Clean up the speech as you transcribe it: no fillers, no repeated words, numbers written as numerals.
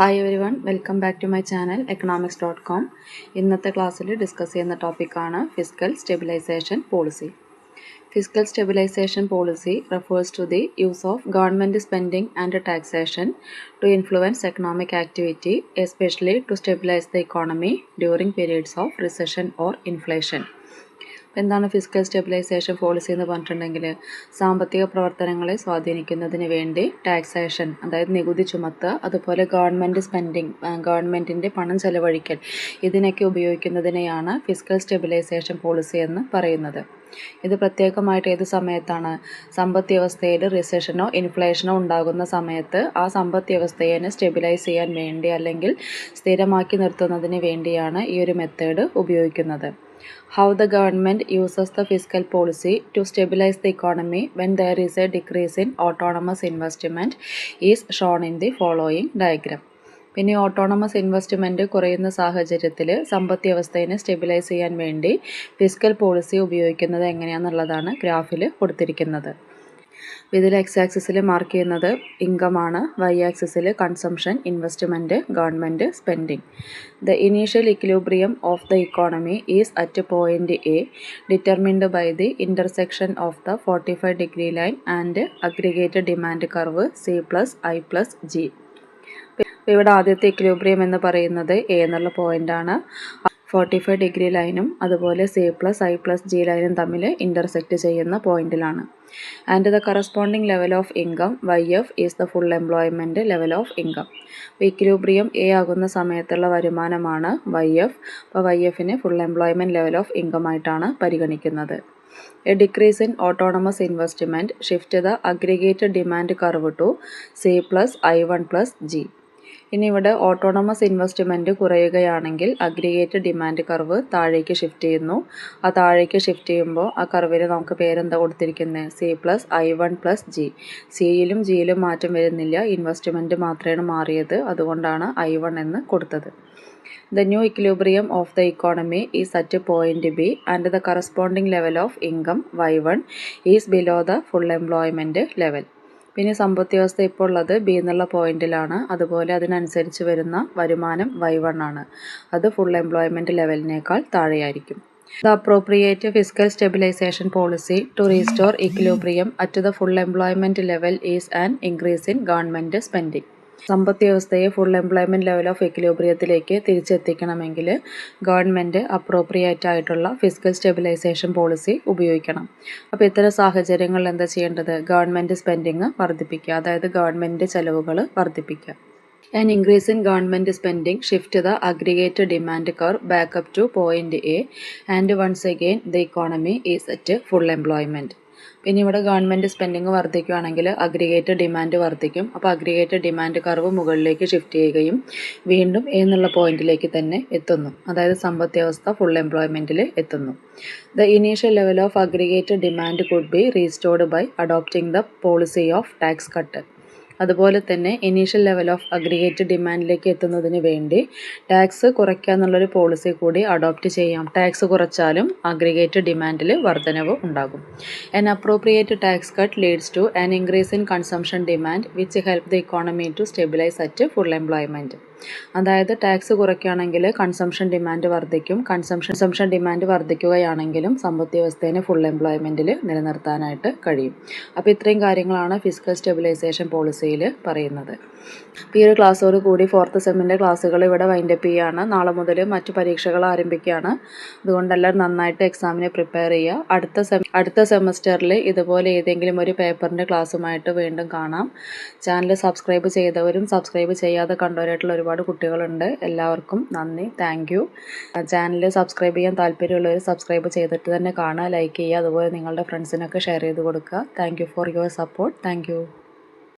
Hi everyone, welcome back to my channel economics.com. ഇന്നത്തെ ക്ലാസ്സിൽ discuss ചെയ്യുന്ന ടോപ്പിക്കാണ് fiscal stabilization policy. Fiscal stabilization policy refers to the use of government spending and taxation to influence economic activity, especially to stabilize the economy during periods of recession or inflation. എന്താണ് fiscal stabilization policy എന്ന് പറഞ്ഞിട്ടുണ്ടെങ്കിൽ, സാമ്പത്തിക പ്രവർത്തനങ്ങളെ സ്വാധീനിക്കുന്നതിന് വേണ്ടി taxation, അതായത് നികുതി ചുമത്തുക, അതുപോലെ government spending, ഗവൺമെൻറ്റിൻ്റെ പണം ചെലവഴിക്കൽ, ഇതിനൊക്കെ ഉപയോഗിക്കുന്നതിനെയാണ് ഫിസ്ക്കൽ സ്റ്റെബിലൈസേഷൻ പോളിസി എന്ന് പറയുന്നത്. ഇത് പ്രത്യേകമായിട്ട് ഏത് സമയത്താണ്? സമ്പദ് വ്യവസ്ഥയിൽ റിസഷനോ ഇൻഫ്ലേഷനോ ഉണ്ടാകുന്ന സമയത്ത് ആ സമ്പദ് വ്യവസ്ഥയെ സ്റ്റെബിലൈസ് ചെയ്യാൻ വേണ്ടി അല്ലെങ്കിൽ സ്ഥിരമാക്കി നിർത്തുന്നതിന് വേണ്ടിയാണ് ഈ ഒരു മെത്തേഡ് ഉപയോഗിക്കുന്നത്. How the government uses the fiscal policy to stabilize the economy when there is a decrease in autonomous investment is shown in the following diagram. പിന്നെ ഓട്ടോണമസ് ഇൻവെസ്റ്റ്മെൻറ്റ് കുറയുന്ന സാഹചര്യത്തിൽ സമ്പദ് വ്യവസ്ഥയെ സ്റ്റെബിലൈസ് ചെയ്യാൻ വേണ്ടി ഫിസ്ക്കൽ പോളിസി ഉപയോഗിക്കുന്നത് എങ്ങനെയാണെന്നുള്ളതാണ് ഗ്രാഫിൽ കൊടുത്തിരിക്കുന്നത്. ഇതിൽ എക്സ് ആക്സിസിൽ മാർക്ക് ചെയ്യുന്നത് ഇൻകമാണ്, വൈ ആക്സിസിൽ consumption, investment, government spending. The initial equilibrium of the economy is at point A determined by the intersection of the 45-degree line and aggregated demand curve C+I+G. ഇവിടെ ആദ്യത്തെ ഇക്വിലിബ്രിയം എന്ന് പറയുന്നത് A എന്നുള്ള പോയിൻ്റാണ്. 45-degree ലൈനും അതുപോലെ C+I+G ലൈനും തമ്മിൽ ഇൻ്റർസെക്റ്റ് ചെയ്യുന്ന പോയിന്റിലാണ്. And the corresponding level of income YF is the full employment level of income. Equilibrium A ആകുന്ന സമയത്തുള്ള വരുമാനമാണ് YF. അപ്പോൾ YFനെ full employment level of income ആയിട്ടാണ് പരിഗണിക്കുന്നത്. A decrease in autonomous investment shift the aggregated demand curve to C+I1+G. ഇനി ഇവിടെ autonomous investment കുറയുകയാണെങ്കിൽ അഗ്രിഗേറ്റ് ഡിമാൻഡ് കർവ് താഴേക്ക് ഷിഫ്റ്റ് ചെയ്യുന്നു. ആ താഴേക്ക് ഷിഫ്റ്റ് ചെയ്യുമ്പോൾ ആ കർവിന് നമുക്ക് പേരെന്താ കൊടുത്തിരിക്കുന്നത്? C+I1+G. സിയിലും ജിയിലും മാറ്റം വരുന്നില്ല, ഇൻവെസ്റ്റ്മെൻറ്റ് മാത്രമാണ് മാറിയത്, അതുകൊണ്ടാണ് I1 എന്ന് കൊടുത്തത്. The new equilibrium of the economy is at point B and the corresponding level of income Y1 is below the full employment level. പിന്നെ സമ്പദ് വ്യവസ്ഥ ഇപ്പോൾ ഉള്ളത് ബി എന്നുള്ള പോയിന്റിലാണ്, അതുപോലെ അതിനനുസരിച്ച് വരുന്ന വരുമാനം Y1 ആണ്. അത് ഫുൾ എംപ്ലോയ്മെൻറ്റ് ലെവലിനേക്കാൾ താഴെയായിരിക്കും. The appropriate fiscal stabilization policy to restore equilibrium at the full employment level is an increase in government spending. സമ്പദ് വ്യവസ്ഥയെ ഫുൾ എംപ്ലോയ്മെൻറ്റ് ലെവൽ ഓഫ് ഇക്വിലിബ്രിയത്തിലേക്ക് തിരിച്ചെത്തിക്കണമെങ്കിൽ ഗവൺമെൻറ് അപ്രോപ്രിയേറ്റ് ആയിട്ടുള്ള ഫിസ്ക്കൽ സ്റ്റെബിലൈസേഷൻ പോളിസി ഉപയോഗിക്കണം. അപ്പോൾ ഇത്തരം സാഹചര്യങ്ങളിൽ എന്താ ചെയ്യേണ്ടത്? ഗവൺമെൻറ് സ്പെൻഡിങ് വർദ്ധിപ്പിക്കുക, അതായത് ഗവൺമെൻറ് ചെലവുകൾ വർദ്ധിപ്പിക്കുക. An increase in government spending shift the aggregate demand curve back up to point A and once again the economy is at full employment. പിന്നെ ഇവിടെ ഗവൺമെൻറ് സ്പെൻഡിങ് വർദ്ധിക്കുകയാണെങ്കിൽ അഗ്രിഗേറ്റ് ഡിമാൻഡ് വർദ്ധിക്കും. അപ്പോൾ aggregate demand curve മുകളിലേക്ക് shift ചെയ്യുകയും വീണ്ടും എന്നുള്ള പോയിന്റിലേക്ക് തന്നെ എത്തുന്നു, അതായത് സമ്പദ് വ്യവസ്ഥ ഫുൾ എംപ്ലോയ്മെൻറ്റിൽ എത്തുന്നു. The initial level of aggregate demand could be restored by adopting the policy of tax cut. അതുപോലെ തന്നെ ഇനീഷ്യൽ ലെവൽ ഓഫ് അഗ്രിഗേറ്റ് ഡിമാൻഡിലേക്ക് എത്തുന്നതിന് വേണ്ടി ടാക്സ് കുറയ്ക്കുക എന്നുള്ളൊരു പോളിസി കൂടി അഡോപ്റ്റ് ചെയ്യാം. ടാക്സ് കുറച്ചാലും അഗ്രിഗേറ്റ് ഡിമാൻഡിൽ വർധനവ് ഉണ്ടാകും. An appropriate tax cut leads to an increase in consumption demand which help the economy to stabilize at full employment. അതായത് ടാക്സ് കുറയ്ക്കുകയാണെങ്കിൽ കൺസംഷൻ ഡിമാൻഡ് വർദ്ധിക്കും. കൺസംഷൻ ഡിമാൻഡ് വർദ്ധിക്കുകയാണെങ്കിലും സമ്പദ് വ്യവസ്ഥയെ ഫുൾ എംപ്ലോയ്മെൻറ്റിൽ നിലനിർത്താനായിട്ട് കഴിയും. അപ്പോൾ ഇത്രയും കാര്യങ്ങളാണ് ഫിസ്ക്കൽ സ്റ്റെബിലൈസേഷൻ പോളിസിയിൽ പറയുന്നത്. ഈ ഒരു ക്ലാസ്സോട് കൂടി 4th സെമ്മിൻ്റെ ക്ലാസ്സുകൾ ഇവിടെ വൈൻഡപ്പ് ചെയ്യുകയാണ്. നാളെ മുതൽ മറ്റു പരീക്ഷകൾ ആരംഭിക്കുകയാണ്. അതുകൊണ്ട് എല്ലാവരും നന്നായിട്ട് എക്സാമിനെ പ്രിപ്പയർ ചെയ്യുക. അടുത്ത സെമസ്റ്ററിൽ ഇതുപോലെ ഏതെങ്കിലും ഒരു പേപ്പറിൻ്റെ ക്ലാസ്സുമായിട്ട് വീണ്ടും കാണാം. ചാനൽ സബ്സ്ക്രൈബ് ചെയ്തവരും സബ്സ്ക്രൈബ് ചെയ്യാതെ കണ്ടവരായിട്ടുള്ള ഒരുപാട് കുട്ടികളുണ്ട്. എല്ലാവർക്കും നന്ദി, താങ്ക് യു. ചാനൽ സബ്സ്ക്രൈബ് ചെയ്യാൻ താല്പര്യമുള്ളവർ സബ്സ്ക്രൈബ് ചെയ്തിട്ട് തന്നെ കാണുക, ലൈക്ക് ചെയ്യുക, അതുപോലെ നിങ്ങളുടെ ഫ്രണ്ട്സിനൊക്കെ ഷെയർ ചെയ്ത് കൊടുക്കുക. Thank you for your support. Thank you.